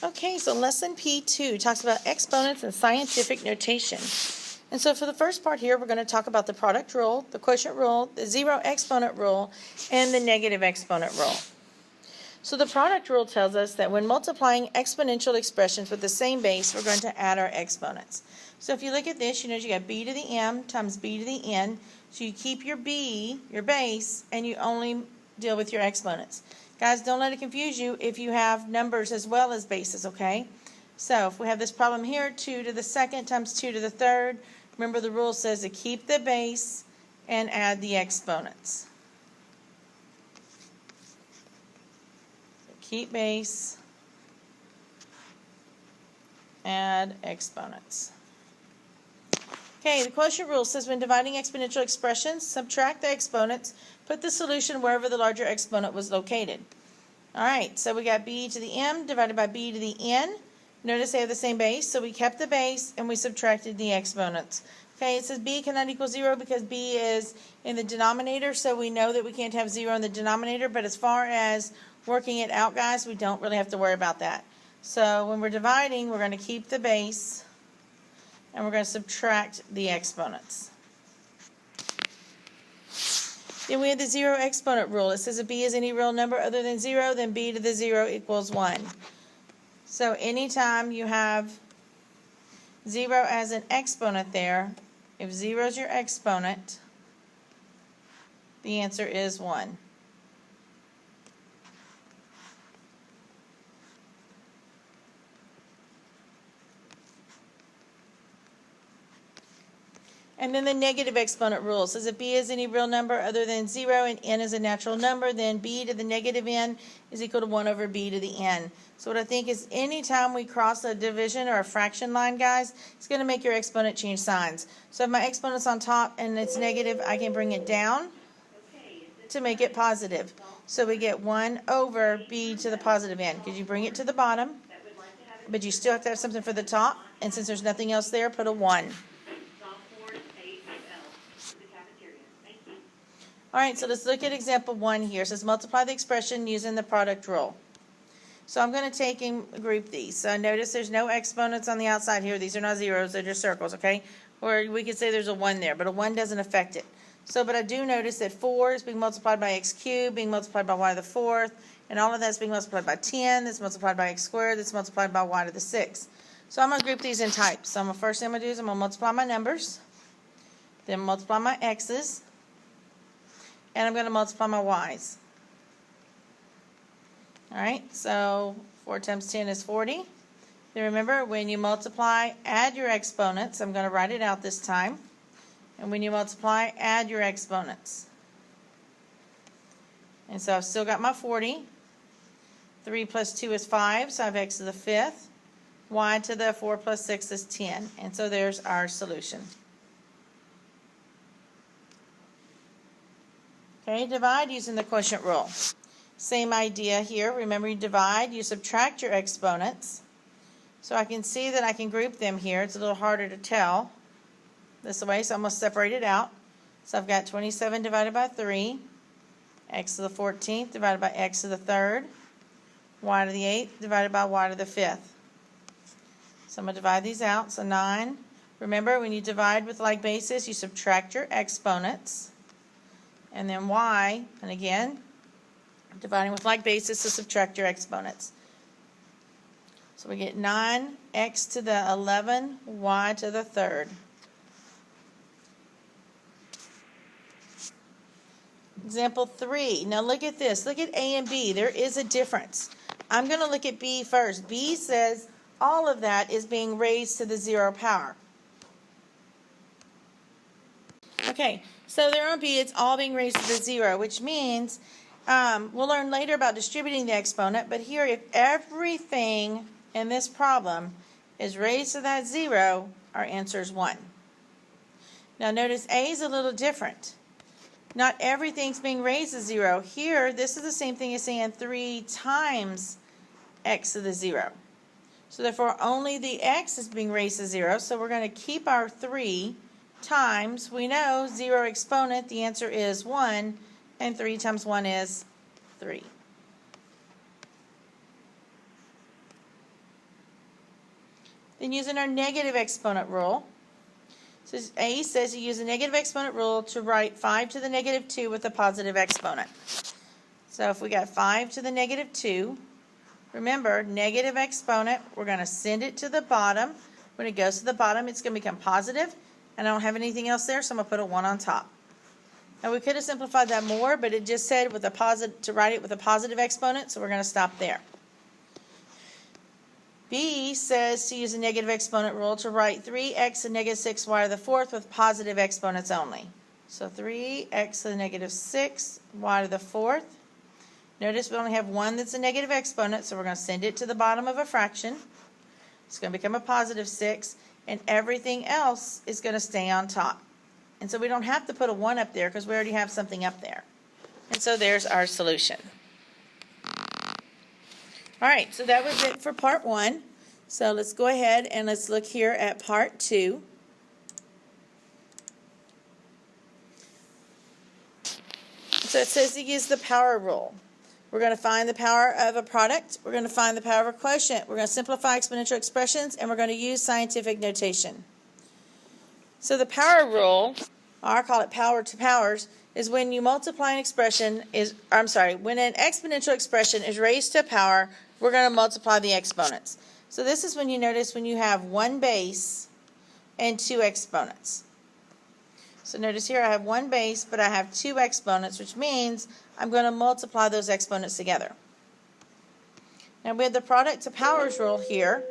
Okay, so lesson P2 talks about exponents and scientific notation. And so for the first part here, we're going to talk about the product rule, the quotient rule, the zero-exponent rule, and the negative exponent rule. So the product rule tells us that when multiplying exponential expressions with the same base, we're going to add our exponents. So if you look at this, you know you got b to the m times b to the n. So you keep your b, your base, and you only deal with your exponents. Guys, don't let it confuse you if you have numbers as well as bases, okay? So if we have this problem here, 2 to the second times 2 to the third, remember the rule says to keep the base and add the exponents. So keep base, add exponents. Okay, the quotient rule says when dividing exponential expressions, subtract the exponents, put the solution wherever the larger exponent was located. All right, so we got b to the m divided by b to the n. Notice they have the same base, so we kept the base and we subtracted the exponents. Okay, it says b cannot equal 0 because b is in the denominator, so we know that we can't have 0 in the denominator, but as far as working it out, guys, we don't really have to worry about that. So when we're dividing, we're going to keep the base and we're going to subtract the exponents. Then we have the zero-exponent rule. It says if b is any real number other than 0, then b to the 0 equals 1. So anytime you have 0 as an exponent there, if 0 is your exponent, the answer is 1. And then the negative exponent rule says if b is any real number other than 0 and n is a natural number, then b to the negative n is equal to 1 over b to the n. So what I think is anytime we cross a division or a fraction line, guys, it's going to make your exponent change signs. So if my exponent's on top and it's negative, I can bring it down to make it positive. So we get 1 over b to the positive n because you bring it to the bottom, but you still have to have something for the top, and since there's nothing else there, put a 1. All right, so let's look at example 1 here. It says multiply the expression using the product rule. So I'm going to take and group these. So notice there's no exponents on the outside here. These are not zeros, they're just circles, okay? Or we could say there's a 1 there, but a 1 doesn't affect it. So, but I do notice that 4 is being multiplied by x cubed, being multiplied by y to the 4th, and all of that's being multiplied by 10, that's multiplied by x squared, that's multiplied by y to the 6th. So I'm going to group these in types. So first thing I'm going to do is I'm going to multiply my numbers, then multiply my x's, and I'm going to multiply my y's. All right, so 4 times 10 is 40. Then remember, when you multiply, add your exponents. I'm going to write it out this time. And when you multiply, add your exponents. And so I've still got my 40. 3 plus 2 is 5, so I have x to the 5th. Y to the 4 plus 6 is 10. And so there's our solution. Okay, divide using the quotient rule. Same idea here. Remember, you divide, you subtract your exponents. So I can see that I can group them here. It's a little harder to tell this way, so I'm going to separate it out. So I've got 27 divided by 3, x to the 14th divided by x to the 3rd, y to the 8th divided by y to the 5th. So I'm going to divide these out. So 9. Remember, when you divide with like bases, you subtract your exponents. And then y, and again, dividing with like bases to subtract your exponents. So we get 9x to the 11, y to the 3rd. Example 3. Now look at this. Look at A and B. There is a difference. I'm going to look at B first. B says all of that is being raised to the 0 power. Okay, so there on B, it's all being raised to the 0, which means we'll learn later about distributing the exponent, but here, if everything in this problem is raised to that 0, our answer is 1. Now notice A is a little different. Not everything's being raised to 0. Here, this is the same thing as saying 3 times x to the 0. So therefore, only the x is being raised to 0, so we're going to keep our 3 times, we know, 0 exponent, the answer is 1, and 3 times 1 is 3. Then using our negative exponent rule, so A says you use a negative exponent rule to write 5 to the negative 2 with a positive exponent. So if we got 5 to the negative 2, remember, negative exponent, we're going to send it to the bottom. When it goes to the bottom, it's going to become positive, and I don't have anything else there, so I'm going to put a 1 on top. Now we could have simplified that more, but it just said with a positive to write it with a positive exponent, so we're going to stop there. B says to use a negative exponent rule to write 3x and negative 6y to the fourth with positive exponents only. So 3x to the negative 6y to the fourth. Notice we only have one that's a negative exponent, so we're going to send it to the bottom of a fraction. It's going to become a positive 6, and everything else is going to stay on top. And so we don't have to put a 1 up there because we already have something up there. And so there's our solution. All right, so that was it for part 1. So let's go ahead and let's look here at part 2. So it says to use the power rule. We're going to find the power of a product. We're going to find the power of a quotient. We're going to simplify exponential expressions, and we're going to use scientific notation. So the power rule, or I call it power to powers, is when you multiply an expression when an exponential expression is raised to a power, we're going to multiply the exponents. So this is when you notice when you have one base and 2 exponents. So notice here I have one base, but I have 2 exponents, which means I'm going to multiply those exponents together. Now we have the product to powers rule here.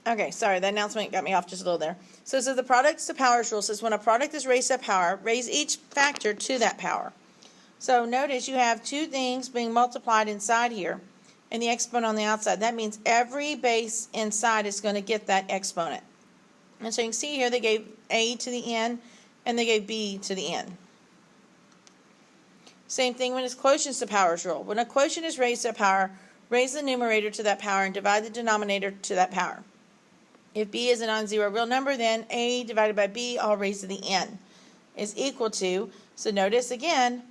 Okay, sorry, that announcement got me off just a little there. So the product to powers rule says when a product is raised to a power, raise each factor to that power. So notice you have 2 things being multiplied inside here and the exponent on the outside. That means every base inside is going to get that exponent. And so you can see here they gave A to the n and they gave B to the n. Same thing when it's quotients to powers rule. When a quotient is raised to a power, raise the numerator to that power and divide the denominator to that power. If B is a non-zero real number, then A divided by B, all raised to the n, is equal to, so notice again,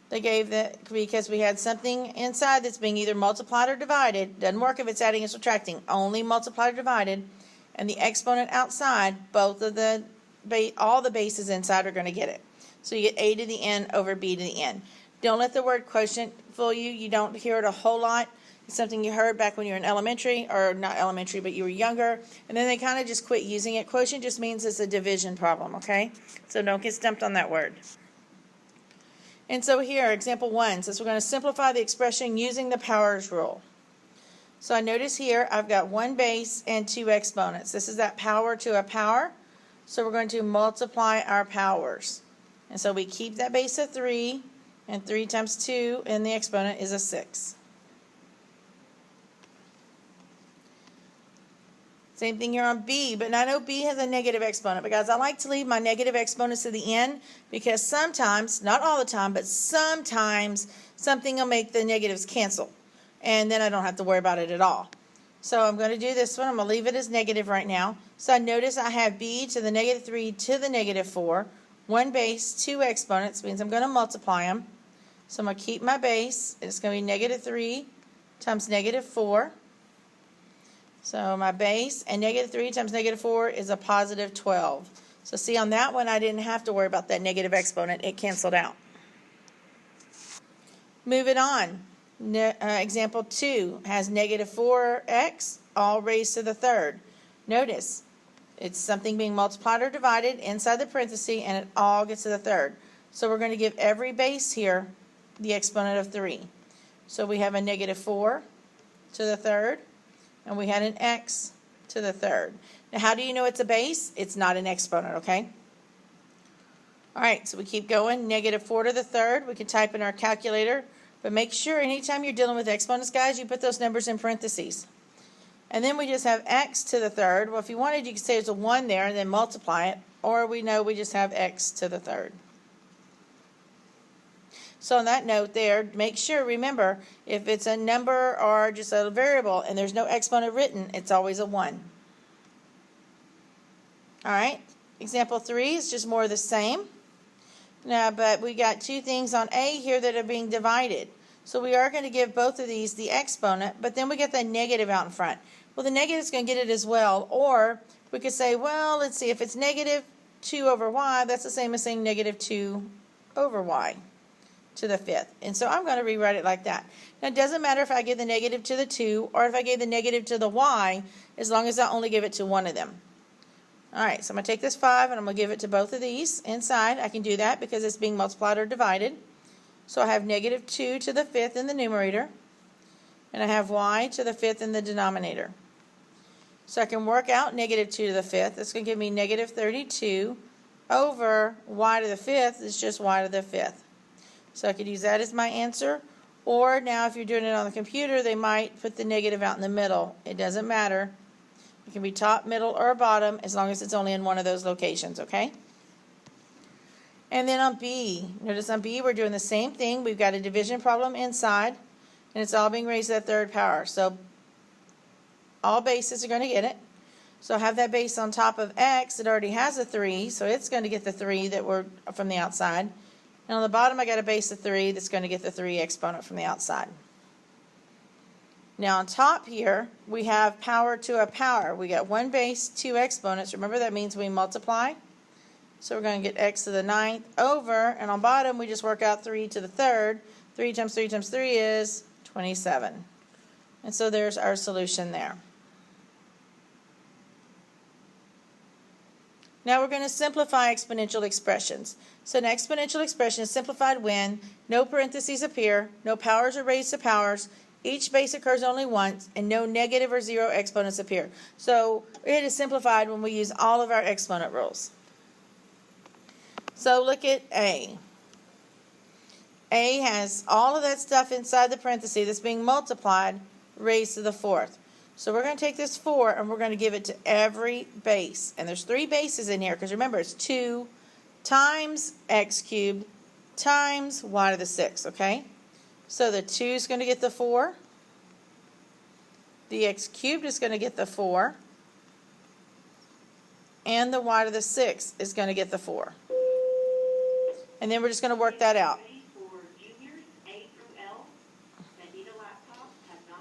they gave that because we had something inside that's being either multiplied or divided. Doesn't work if it's adding and subtracting, only multiplied or divided. And the exponent outside, all the bases inside are going to get it. So you get A to the n over B to the n. Don't let the word quotient fool you. You don't hear it a whole lot. It's something you heard back when you were in elementary, or not elementary, but you were younger. And then they kind of just quit using it. Quotient just means it's a division problem, okay? So don't get stumped on that word. And so here, example 1 says we're going to simplify the expression using the powers rule. So I notice here I've got one base and 2 exponents. This is that power to a power. So we're going to multiply our powers. And so we keep that base of 3, and 3 times 2, and the exponent is a 6. Same thing here on B, but I know B has a negative exponent. But guys, I like to leave my negative exponents to the end because sometimes, not all the time, but sometimes something will make the negatives cancel. And then I don't have to worry about it at all. So I'm going to do this one. I'm going to leave it as negative right now. So I notice I have B to the negative 3 to the negative 4. One base, 2 exponents, means I'm going to multiply them. So I'm going to keep my base. It's going to be negative 3 times negative 4. So my base and negative 3 times negative 4 is a positive 12. So see, on that one I didn't have to worry about that negative exponent. It canceled out. Moving on. Example 2 has negative 4x all raised to the third. Notice it's something being multiplied or divided inside the parenthesis, and it all gets to the third. So we're going to give every base here the exponent of 3. So we have a negative 4 to the third, and we had an x to the third. Now how do you know it's a base? It's not an exponent, okay? Alright, so we keep going. Negative 4 to the third. We can type in our calculator, but make sure anytime you're dealing with exponents, guys, you put those numbers in parentheses. And then we just have x to the third. Well, if you wanted, you could say there's a 1 there and then multiply it, or we know we just have x to the third. So on that note there, make sure, remember, if it's a number or just a variable and there's no exponent written, it's always a 1. Alright, example 3 is just more of the same. Now, but we got 2 things on A here that are being divided. So we are going to give both of these the exponent, but then we get the negative out in front. Well, the negative is going to get it as well, or we could say, well, let's see, if it's negative 2 over y, that's the same as saying negative 2 over y to the 5th. And so I'm going to rewrite it like that. Now, it doesn't matter if I give the negative to the 2 or if I gave the negative to the y, as long as I only give it to one of them. All right, so I'm going to take this 5 and I'm going to give it to both of these inside. I can do that because it's being multiplied or divided. So I have negative 2 to the 5th in the numerator, and I have y to the 5th in the denominator. So I can work out negative 2 to the 5th. That's going to give me negative 32 over y to the 5th is just y to the 5th. So I could use that as my answer. Or now if you're doing it on the computer, they might put the negative out in the middle. It doesn't matter. It can be top, middle, or bottom as long as it's only in one of those locations, okay? And then on B, notice on B we're doing the same thing. We've got a division problem inside, and it's all being raised to the third power. So all bases are going to get it. So I have that base on top of x. It already has a 3, so it's going to get the 3 that were from the outside. And on the bottom I got a base of 3 that's going to get the 3 exponent from the outside. Now on top here we have power to a power. We got one base, 2 exponents. Remember that means we multiply. So we're going to get x to the 9th over, and on bottom we just work out 3 to the 3rd. 3 times 3 times 3 is 27. And so there's our solution there. Now we're going to simplify exponential expressions. So an exponential expression is simplified when no parentheses appear, no powers are raised to powers, each base occurs only once, and no negative or zero exponents appear. So it is simplified when we use all of our exponent rules. So look at A. A has all of that stuff inside the parenthesis that's being multiplied raised to the 4th. So we're going to take this 4 and we're going to give it to every base. And there's 3 bases in here because remember it's 2 times x cubed times y to the 6th, okay? So the 2 is going to get the 4. The x cubed is going to get the 4. And the y to the 6th is going to get the 4. And then we're just going to work that out.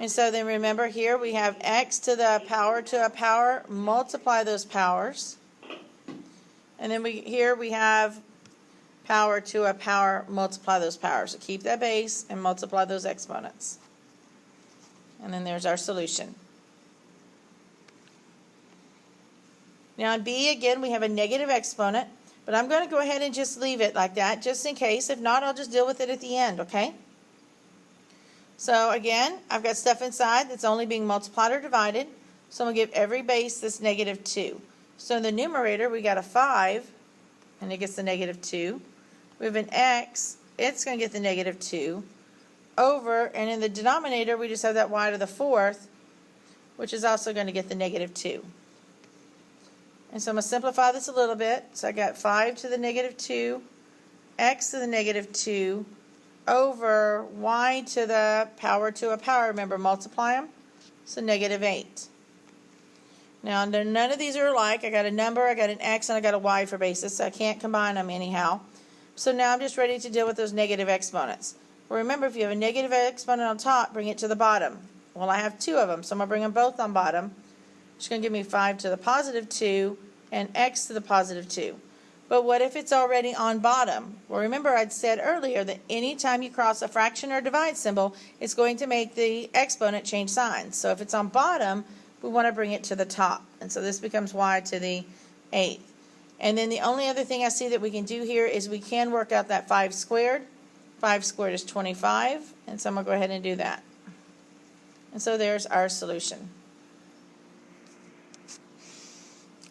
And so then remember here we have x to the power to a power, multiply those powers. And then here we have power to a power, multiply those powers. So keep that base and multiply those exponents. And then there's our solution. Now in B again we have a negative exponent, but I'm going to go ahead and just leave it like that just in case. If not, I'll just deal with it at the end, okay? So again, I've got stuff inside that's only being multiplied or divided. So I'm going to give every base this negative 2. So in the numerator, we got a 5, and it gets the negative 2. We have an x, it's going to get the negative 2, over, and in the denominator, we just have that y to the 4th, which is also going to get the negative 2. And so I'm going to simplify this a little bit. So I got 5 to the negative 2, x to the negative 2, over y to the power to a power. Remember, multiply them. So negative 8. Now, none of these are alike. I got a number, I got an x, and I got a y for bases, so I can't combine them anyhow. So now I'm just ready to deal with those negative exponents. Well, remember, if you have a negative exponent on top, bring it to the bottom. Well, I have 2 of them, so I'm going to bring them both on bottom. It's going to give me 5 to the positive 2 and x to the positive 2. But what if it's already on bottom? Well, remember I'd said earlier that anytime you cross a fraction or divide symbol, it's going to make the exponent change signs. So if it's on bottom, we want to bring it to the top. And so this becomes y to the 8th. And then the only other thing I see that we can do here is we can work out that 5 squared. 5 squared is 25. And so I'm going to go ahead and do that. And so there's our solution.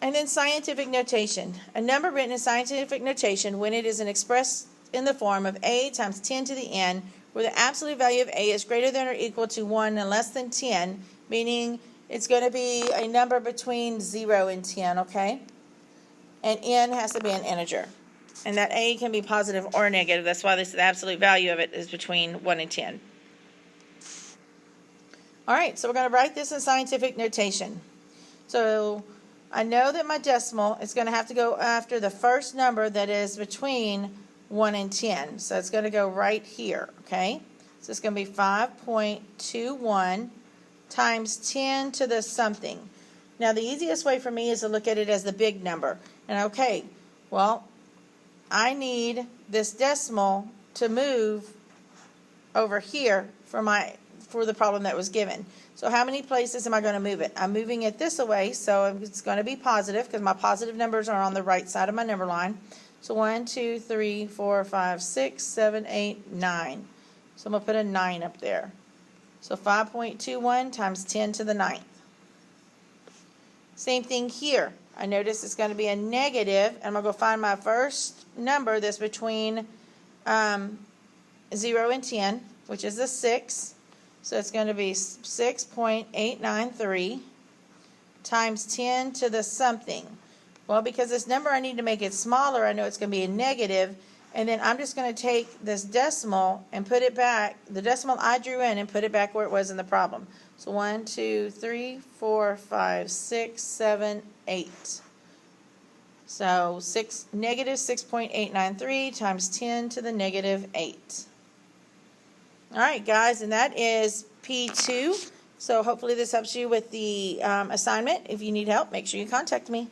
And then scientific notation. A number written in scientific notation when it is expressed in the form of a times 10 to the n, where the absolute value of a is greater than or equal to 1 and less than 10, meaning it's going to be a number between 0 and 10, okay? And n has to be an integer. And that a can be positive or negative. That's why the absolute value of it is between 1 and 10. All right, so we're going to write this in scientific notation. So I know that my decimal is going to have to go after the first number that is between 1 and 10. So it's going to go right here, okay? So it's going to be 5.21 times 10 to the something. Now the easiest way for me is to look at it as the big number. And okay, well, I need this decimal to move over here for the problem that was given. So how many places am I going to move it? I'm moving it this way, so it's going to be positive because my positive numbers are on the right side of my number line. So 1, 2, 3, 4, 5, 6, 7, 8, 9. So I'm going to put a 9 up there. So 5.21 times 10 to the 9th. Same thing here. I notice it's going to be a negative, and I'm going to go find my first number that's between 0 and 10, which is a 6. So it's going to be 6.893 times 10 to the something. Well, because this number I need to make it smaller, I know it's going to be a negative, and then I'm just going to take this decimal and put it back, the decimal I drew in, and put it back where it was in the problem. So 1, 2, 3, 4, 5, 6, 7, 8. So negative 6.893 times 10 to the negative 8. All right, guys, and that is P2. So hopefully this helps you with the assignment. If you need help, make sure you contact me.